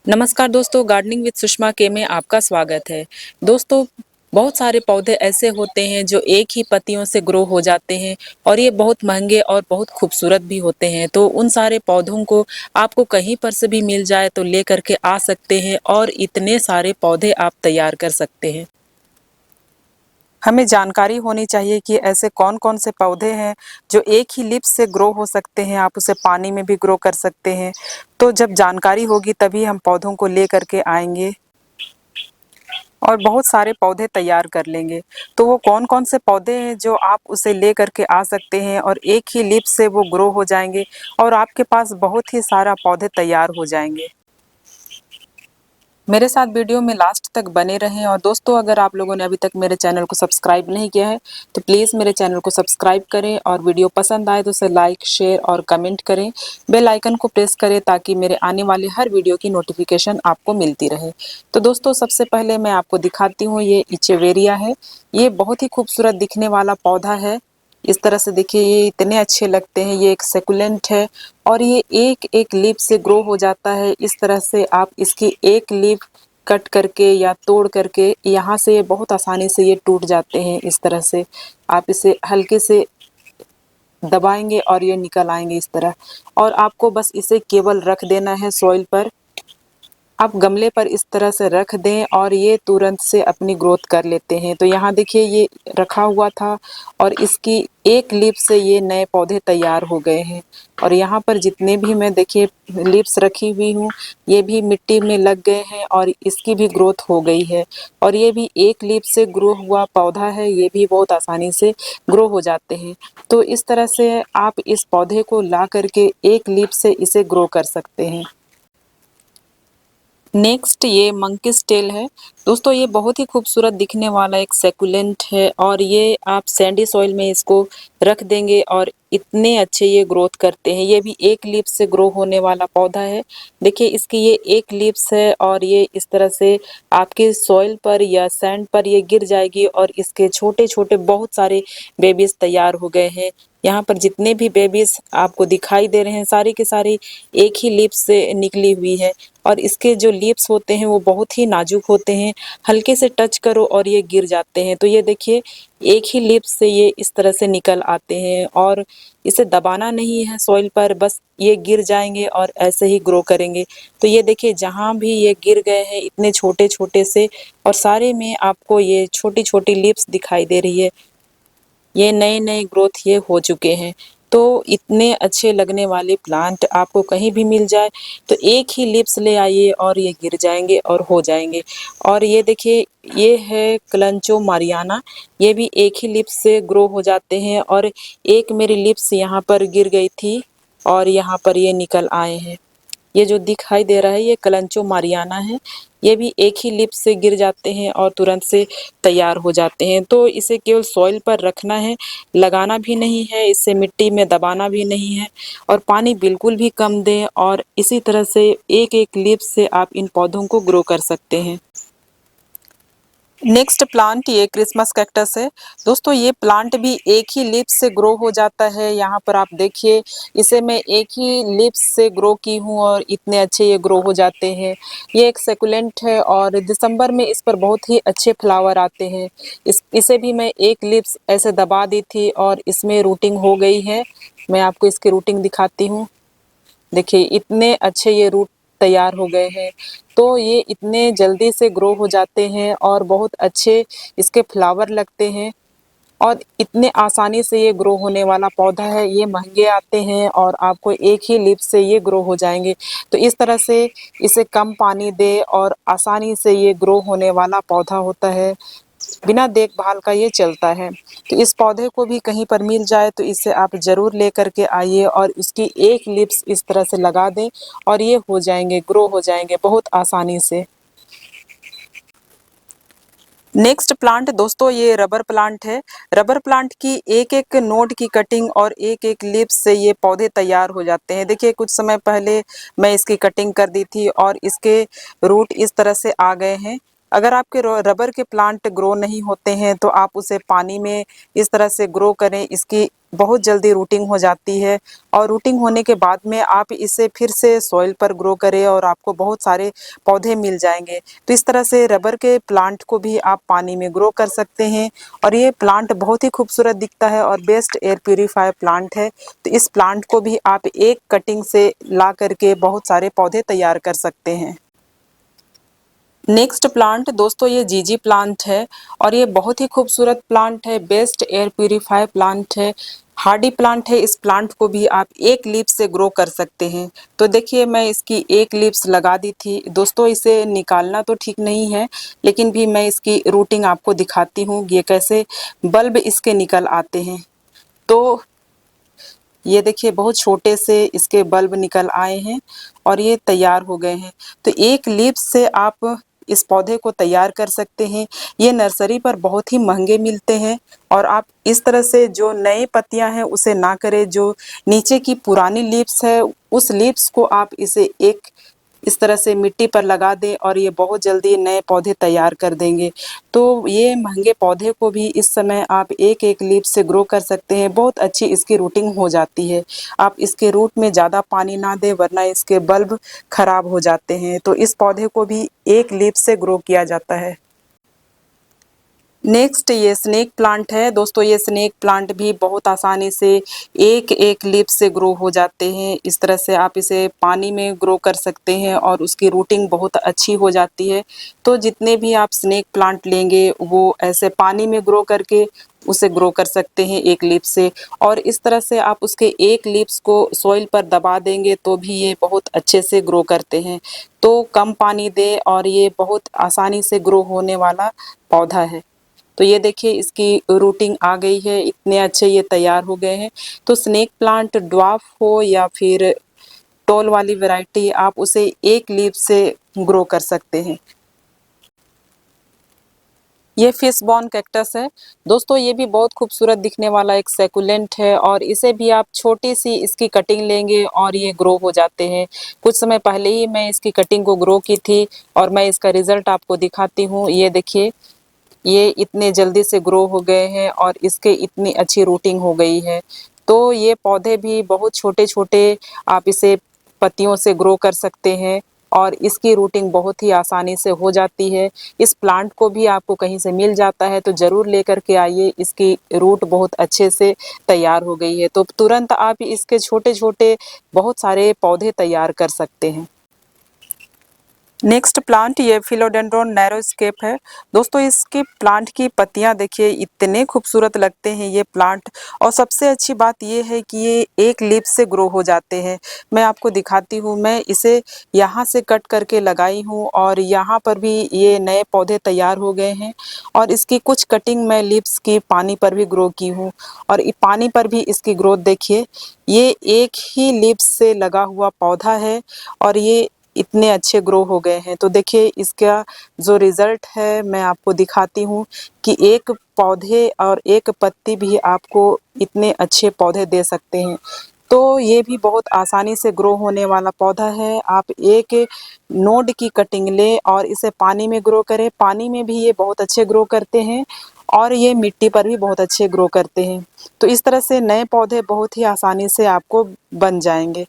नमस्कार दोस्तों, gardening with Sushma के में आपका स्वागत है। दोस्तों, बहुत सारे पौधे ऐसे होते हैं जो एक ही पत्तियों से ग्रो हो जाते हैं और ये बहुत महंगे और बहुत खूबसूरत भी होते हैं। तो उन सारे पौधों को आपको कहीं पर से भी मिल जाए तो ले करके आ सकते हैं और इतने सारे पौधे आप तैयार कर सकते हैं। हमें जानकारी होनी चाहिए कि ऐसे कौन-कौन से पौधे हैं जो एक ही लीफ से ग्रो हो सकते हैं, आप उसे पानी में भी ग्रो कर सकते हैं। तो जब जानकारी होगी तभी हम पौधों को ले करके आएँगे और बहुत सारे पौधे तैयार कर लेंगे। तो वो कौन-कौन से पौधे हैं जो आप उसे ले करके आ सकते हैं और एक ही लीफ से वो ग्रो हो जाएँगे और आपके पास बहुत ही सारा पौधे तैयार हो जाएँगे। मेरे साथ वीडियो में लास्ट तक बने रहें और दोस्तों, अगर आप लोगों ने अभी तक मेरे चैनल को सब्सक्राइब नहीं किया है तो प्लीज़ मेरे चैनल को सब्सक्राइब करें और वीडियो पसंद आए तो उसे लाइक, शेयर और कमेंट करें। बेल आइकन को प्रेस करें ताकि मेरे आने वाले हर वीडियो की नोटिफिकेशन आपको मिलती रहे। तो दोस्तों, सबसे पहले मैं आपको दिखाती हूँ, ये इचेवेरिया है। ये बहुत ही खूबसूरत दिखने वाला पौधा है। इस तरह से देखिए, ये इतने अच्छे लगते हैं। ये एक सेकुलेंट है और ये एक-एक लीफ से ग्रो हो जाता है। इस तरह से आप इसकी एक लीफ कट करके या तोड़ करके यहाँ से ये बहुत आसानी से ये टूट जाते हैं। इस तरह से आप इसे हल्के से दबाएँगे और ये निकल आएँगे इस तरह, और आपको बस इसे केवल रख देना है सॉइल पर। आप गमले पर इस तरह से रख दें और ये तुरंत से अपनी ग्रोथ कर लेते हैं। तो यहाँ देखिए, ये रखा हुआ था और इसकी एक लीफ से ये नए पौधे तैयार हो गए हैं और यहाँ पर जितने भी मैं देखिए लीव्स रखी हुई हूँ, ये भी मिट्टी में लग गए हैं और इसकी भी ग्रोथ हो गई है और ये भी एक लीफ से ग्रो हुआ पौधा है। ये भी बहुत आसानी से ग्रो हो जाते हैं। तो इस तरह से आप इस पौधे को ला करके एक लीफ से इसे ग्रो कर सकते हैं। नेक्स्ट ये मंकीज टेल है। दोस्तों, ये बहुत ही खूबसूरत दिखने वाला एक सेकुलेंट है और ये आप सैंडी सॉइल में इसको रख देंगे और इतने अच्छे ये ग्रोथ करते हैं। ये भी एक लीफ से ग्रो होने वाला पौधा है। देखिए, इसकी ये एक लीव्स है और ये इस तरह से आपके सॉइल पर या सैंड पर ये गिर जाएगी और इसके छोटे-छोटे बहुत सारे बेबीज तैयार हो गए हैं। यहाँ पर जितने भी बेबीज आपको दिखाई दे रहे हैं, सारी के सारी एक ही लीफ से निकली हुई है और इसके जो लीव्स होते हैं वो बहुत ही नाजुक होते हैं। हल्के से टच करो और ये गिर जाते हैं। तो ये देखिए, एक ही लीफ से ये इस तरह से निकल आते हैं और इसे दबाना नहीं है सॉइल पर, बस ये गिर जाएँगे और ऐसे ही ग्रो करेंगे। तो ये देखिए, जहाँ भी ये गिर गए हैं इतने छोटे-छोटे से और सारे में आपको ये छोटी-छोटी लीव्स दिखाई दे रही है। ये नए-नए ग्रोथ ये हो चुके हैं। तो इतने अच्छे लगने वाले प्लांट आपको कहीं भी मिल जाए तो एक ही लीव्स ले आइए और ये गिर जाएँगे और हो जाएँगे। और ये देखिए, ये है क्लेंचो मारियाना। ये भी एक ही लीफ से ग्रो हो जाते हैं और एक मेरी लीव्स यहाँ पर गिर गई थी और यहाँ पर ये निकल आए हैं। ये जो दिखाई दे रहा है ये क्लेंचो मारियाना है। ये भी एक ही लीफ से गिर जाते हैं और तुरंत से तैयार हो जाते हैं। तो इसे केवल सॉइल पर रखना है, लगाना भी नहीं है, इसे मिट्टी में दबाना भी नहीं है और पानी बिल्कुल भी कम दें और इसी तरह से एक-एक लीफ से आप इन पौधों को ग्रो कर सकते हैं। नेक्स्ट प्लांट ये क्रिसमस कैक्टस है। दोस्तों, ये प्लांट भी एक ही लीफ से ग्रो हो जाता है। यहाँ पर आप देखिए, इसे मैं एक ही लीफ से ग्रो की हूँ और इतने अच्छे ये ग्रो हो जाते हैं। ये एक सेकुलेंट है और दिसंबर में इस पर बहुत ही अच्छे फ्लावर आते हैं। इसे भी मैं एक लीफ ऐसे दबा दी थी और इसमें रूटिंग हो गई है। मैं आपको इसकी रूटिंग दिखाती हूँ। देखिए, इतने अच्छे ये रूट तैयार हो गए हैं। तो ये इतने जल्दी से ग्रो हो जाते हैं और बहुत अच्छे इसके फ्लावर लगते हैं और इतने आसानी से ये ग्रो होने वाला पौधा है। ये महँगे आते हैं और आपको एक ही लीफ से ये ग्रो हो जाएँगे। तो इस तरह से इसे कम पानी दें और आसानी से ये ग्रो होने वाला पौधा होता है। बिना देखभाल का ये चलता है। तो इस पौधे को भी कहीं पर मिल जाए तो इसे आप ज़रूर लेकर के आइए और इसकी एक लीव्स इस तरह से लगा दें और ये हो जाएँगे, ग्रो हो जाएँगे बहुत आसानी से। नेक्स्ट प्लांट दोस्तों, ये रबर प्लांट है। रबर प्लांट की एक-एक नोड की कटिंग और एक-एक लीव्स से ये पौधे तैयार हो जाते हैं। देखिए, कुछ समय पहले मैं इसकी कटिंग कर दी थी और इसके रूट इस तरह से आ गए हैं। अगर आपके रबर के प्लांट ग्रो नहीं होते हैं तो आप उसे पानी में इस तरह से ग्रो करें, इसकी बहुत जल्दी रूटिंग हो जाती है और रूटिंग होने के बाद में आप इसे फिर से सॉइल पर ग्रो करें और आपको बहुत सारे पौधे मिल जाएंगे। तो इस तरह से रबर के प्लांट को भी आप पानी में ग्रो कर सकते हैं और ये प्लांट बहुत ही खूबसूरत दिखता है और बेस्ट एयर प्यूरीफायर प्लांट है। तो इस प्लांट को भी आप एक कटिंग से ला करके बहुत सारे पौधे तैयार कर सकते हैं। नेक्स्ट प्लांट दोस्तों ये जीजी प्लांट है और ये बहुत ही खूबसूरत प्लांट है, बेस्ट एयर प्यूरीफायर प्लांट है, हार्डी प्लांट है। इस प्लांट को भी आप एक लीफ से ग्रो कर सकते हैं। तो देखिए मैं इसकी एक लीव्स लगा दी थी दोस्तों, इसे निकालना तो ठीक नहीं है लेकिन भी मैं इसकी रूटिंग आपको दिखाती हूँ, ये कैसे बल्ब इसके निकल आते हैं। तो ये देखिए बहुत छोटे से इसके बल्ब निकल आए हैं और ये तैयार हो गए हैं। तो एक लीफ से आप इस पौधे को तैयार कर सकते हैं। ये नर्सरी पर बहुत ही महंगे मिलते हैं और आप इस तरह से जो नए पत्तियां हैं उसे ना करें, जो नीचे की पुरानी लीव्स है उस लीव्स को आप इसे एक इस तरह से मिट्टी पर लगा दें और ये बहुत जल्दी नए पौधे तैयार कर देंगे। तो ये महंगे पौधे को भी इस समय आप एक एक लीफ से ग्रो कर सकते हैं, बहुत अच्छी इसकी रूटिंग हो जाती है। आप इसके रूट में ज़्यादा पानी ना दें वरना इसके बल्ब खराब हो जाते हैं। तो इस पौधे को भी एक लीफ से ग्रो किया जाता है। नेक्स्ट ये स्नेक प्लांट है दोस्तों, ये स्नेक प्लांट भी बहुत आसानी से एक एक लीफ से ग्रो हो जाते हैं। इस तरह से आप इसे पानी में ग्रो कर सकते हैं और उसकी रूटिंग बहुत अच्छी हो जाती है। तो जितने भी आप स्नेक प्लांट लेंगे वो ऐसे पानी में ग्रो करके उसे ग्रो कर सकते हैं एक लीफ से, और इस तरह से आप उसके एक लीव्स को सॉइल पर दबा देंगे तो भी ये बहुत अच्छे से ग्रो करते हैं। तो कम पानी दें और ये बहुत आसानी से ग्रो होने वाला पौधा है। तो ये देखिए इसकी रूटिंग आ गई है, इतने अच्छे ये तैयार हो गए हैं। तो स्नेक प्लांट ड्वार्फ हो या फिर टॉल वाली वैरायटी, आप उसे एक लीफ से ग्रो कर सकते हैं। ये फिश बॉन कैक्टस है दोस्तों, ये भी बहुत खूबसूरत दिखने वाला एक सैकुलेंट है और इसे भी आप छोटी सी इसकी कटिंग लेंगे और ये ग्रो हो जाते हैं। कुछ समय पहले ही मैं इसकी कटिंग को ग्रो की थी और मैं इसका रिजल्ट आपको दिखाती हूँ। ये देखिए ये इतने जल्दी से ग्रो हो गए हैं और इसके इतनी अच्छी रूटिंग हो गई है। तो ये पौधे भी बहुत छोटे छोटे आप इसे पत्तियों से ग्रो कर सकते हैं और इसकी रूटिंग बहुत ही आसानी से हो जाती है। इस प्लांट को भी आपको कहीं से मिल जाता है तो ज़रूर लेकर के आइए, इसकी रूट बहुत अच्छे से तैयार हो गई है। तो तुरंत आप इसके छोटे छोटे बहुत सारे पौधे तैयार कर सकते हैं। नेक्स्ट प्लांट ये फिलोडेंड्रोन नैरोस्केप है दोस्तों, इसके प्लांट की पत्तियां देखिए इतने खूबसूरत लगते हैं ये प्लांट, और सबसे अच्छी बात ये है कि ये एक लीफ से ग्रो हो जाते हैं। मैं आपको दिखाती हूँ, मैं इसे यहाँ से कट करके लगाई हूँ और यहाँ पर भी ये नए पौधे तैयार हो गए हैं और इसकी कुछ कटिंग मैं लीव्स की पानी पर भी ग्रो की हूँ और पानी पर भी इसकी ग्रोथ देखिए। ये एक ही लीव्स से लगा हुआ पौधा है और ये इतने अच्छे ग्रो हो गए हैं। तो देखिए इसका जो रिजल्ट है मैं आपको दिखाती हूँ कि एक पौधे और एक पत्ती भी आपको इतने अच्छे पौधे दे सकते हैं। तो ये भी बहुत आसानी से ग्रो होने वाला पौधा है। आप एक नोड की कटिंग लें और इसे पानी में ग्रो करें, पानी में भी ये बहुत अच्छे ग्रो करते हैं और ये मिट्टी पर भी बहुत अच्छे ग्रो करते हैं। तो इस तरह से नए पौधे बहुत ही आसानी से आपको बन जाएंगे।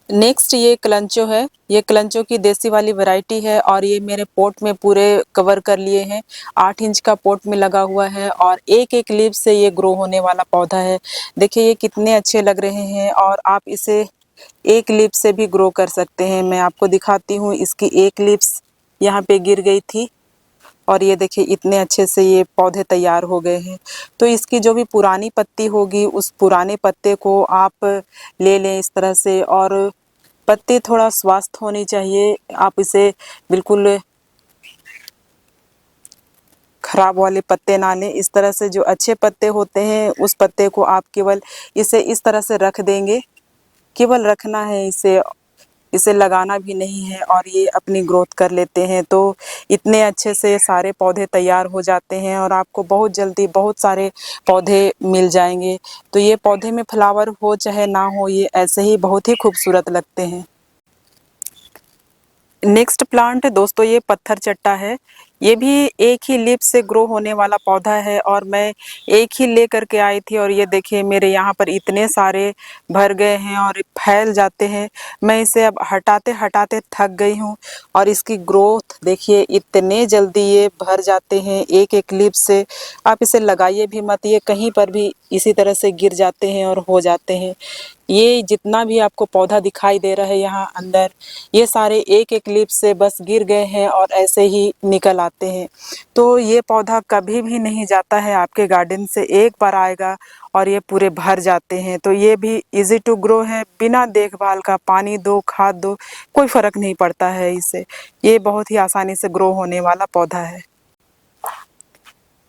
नेक्स्ट ये क्लंचो है, ये क्लंचो की देसी वाली वैरायटी है और ये मेरे पॉट में पूरे कवर कर लिए हैं। 8 इंच का पॉट में लगा हुआ है और एक एक लीफ से ये ग्रो होने वाला पौधा है। देखिए ये कितने अच्छे लग रहे हैं और आप इसे एक लीफ से भी ग्रो कर सकते हैं। मैं आपको दिखाती हूँ, इसकी एक लीव्स यहाँ पे गिर गई थी और ये देखिए इतने अच्छे से ये पौधे तैयार हो गए हैं। तो इसकी जो भी पुरानी पत्ती होगी उस पुराने पत्ते को आप ले लें इस तरह से, और पत्ते थोड़ा स्वस्थ होनी चाहिए। आप इसे बिल्कुल खराब वाले पत्ते ना लें, इस तरह से जो अच्छे पत्ते होते हैं उस पत्ते को आप केवल इसे इस तरह से रख देंगे, केवल रखना है इसे, इसे लगाना भी नहीं है और ये अपनी ग्रोथ कर लेते हैं। तो इतने अच्छे से सारे पौधे तैयार हो जाते हैं और आपको बहुत जल्दी बहुत सारे पौधे मिल जाएंगे। तो ये पौधे में फ्लावर हो चाहे ना हो, ये ऐसे ही बहुत ही खूबसूरत लगते हैं। नेक्स्ट प्लांट दोस्तों ये पत्थर चट्टा है। ये भी एक ही लीफ से ग्रो होने वाला पौधा है और मैं एक ही ले करके आई थी और ये देखिए मेरे यहाँ पर इतने सारे भर गए हैं और फैल जाते हैं। मैं इसे अब हटाते हटाते थक गई हूँ और इसकी ग्रोथ देखिए इतने जल्दी ये भर जाते हैं एक एक लीफ से। आप इसे लगाइए भी मत, ये कहीं पर भी इसी तरह से गिर जाते हैं और हो जाते हैं। ये जितना भी आपको पौधा दिखाई दे रहा है यहाँ अंदर, ये सारे एक एक लीफ से बस गिर गए हैं और ऐसे ही निकल आते हैं। तो ये पौधा कभी भी नहीं जाता है आपके गार्डन से, एक बार आएगा और ये पूरे भर जाते हैं। तो ये भी इजी टू ग्रो है, बिना देखभाल का पानी दो खाद दो कोई फर्क नहीं पड़ता है इसे। ये बहुत ही आसानी से ग्रो होने वाला पौधा है।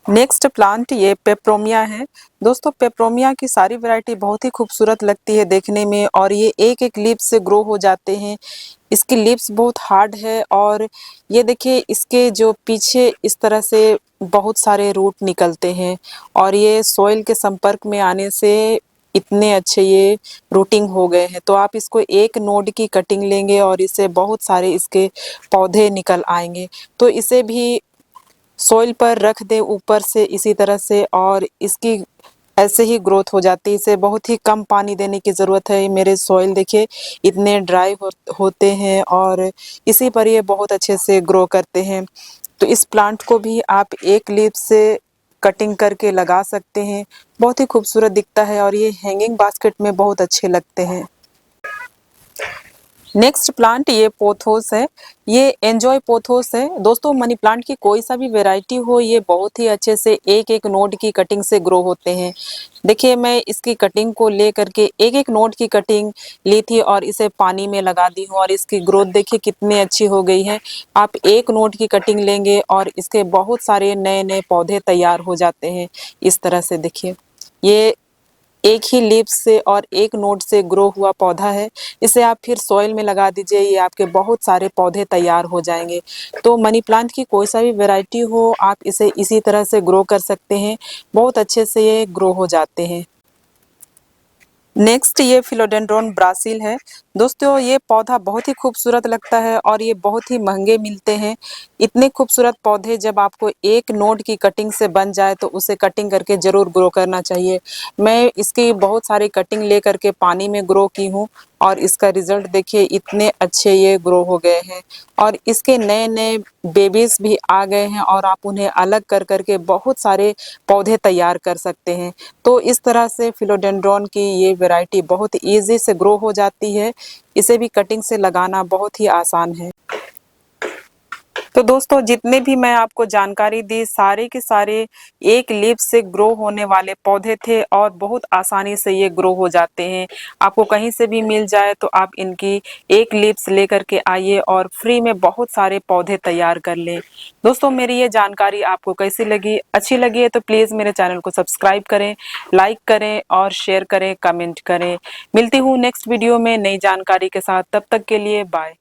नेक्स्ट प्लांट ये पेपरोमिया है। दोस्तों पेपरोमिया की सारी वैरायटी बहुत ही खूबसूरत लगती है देखने में और ये एक एक लीफ से ग्रो हो जाते हैं। इसकी लीव्स बहुत हार्ड है और ये देखिए इसके जो पीछे इस तरह से बहुत सारे रूट निकलते हैं और ये सॉइल के संपर्क में आने से इतने अच्छे ये रूटिंग हो गए हैं। तो आप इसको एक नोड की कटिंग लेंगे और इससे बहुत सारे इसके पौधे निकल आएंगे। तो इसे भी सॉइल पर रख दें ऊपर से इसी तरह से और इसकी ऐसे ही ग्रोथ हो जाती है। इसे बहुत ही कम पानी देने की ज़रूरत है। मेरे सॉइल देखिए इतने ड्राई होते हैं और इसी पर ये बहुत अच्छे से ग्रो करते हैं। तो इस प्लांट को भी आप एक लीफ से कटिंग करके लगा सकते हैं, बहुत ही खूबसूरत दिखता है और ये हैंगिंग बास्केट में बहुत अच्छे लगते हैं। नेक्स्ट प्लांट ये पोथोस है। ये एंजॉय पोथोस है। दोस्तों मनी प्लांट की कोई सा भी वैरायटी हो, ये बहुत ही अच्छे से एक एक नोड की कटिंग से ग्रो होते हैं। देखिए मैं इसकी कटिंग को ले करके एक एक नोड की कटिंग ली थी और इसे पानी में लगा दी हूँ और इसकी ग्रोथ देखिए कितनी अच्छी हो गई है। आप एक नोड की कटिंग लेंगे और इसके बहुत सारे नए नए पौधे तैयार हो जाते हैं। इस तरह से देखिए ये एक ही लीफ से और एक नोड से ग्रो हुआ पौधा है। इसे आप फिर सॉइल में लगा दीजिए, ये आपके बहुत सारे पौधे तैयार हो जाएंगे। तो मनी प्लांट की कोई सा भी वैरायटी हो, आप इसे इसी तरह से ग्रो कर सकते हैं, बहुत अच्छे से ये ग्रो हो जाते हैं। नेक्स्ट ये फिलोडेंड्रोन ब्राज़ील है। दोस्तों ये पौधा बहुत ही खूबसूरत लगता है और ये बहुत ही महंगे मिलते हैं। इतने खूबसूरत पौधे जब आपको एक नोड की कटिंग से बन जाए तो उसे कटिंग करके ज़रूर ग्रो करना चाहिए। मैं इसकी बहुत सारी कटिंग ले करके पानी में ग्रो की हूँ और इसका रिजल्ट देखिए इतने अच्छे ये ग्रो हो गए हैं और इसके नए नए बेबीज भी आ गए हैं और आप उन्हें अलग कर करके बहुत सारे पौधे तैयार कर सकते हैं। तो इस तरह से फिलोडेंड्रॉन की ये वैरायटी बहुत ईजी से ग्रो हो जाती है। इसे भी कटिंग से लगाना बहुत ही आसान है। तो दोस्तों जितने भी मैं आपको जानकारी दी सारे के सारे एक लीफ से ग्रो होने वाले पौधे थे और बहुत आसानी से ये ग्रो हो जाते हैं। आपको कहीं से भी मिल जाए तो आप इनकी एक लीव्स लेकर के आइए और फ्री में बहुत सारे पौधे तैयार कर लें। दोस्तों मेरी ये जानकारी आपको कैसी लगी, अच्छी लगी है तो प्लीज़ मेरे चैनल को सब्सक्राइब करें, लाइक करें और शेयर करें, कमेंट करें। मिलती हूँ नेक्स्ट वीडियो में नई जानकारी के साथ, तब तक के लिए बाय।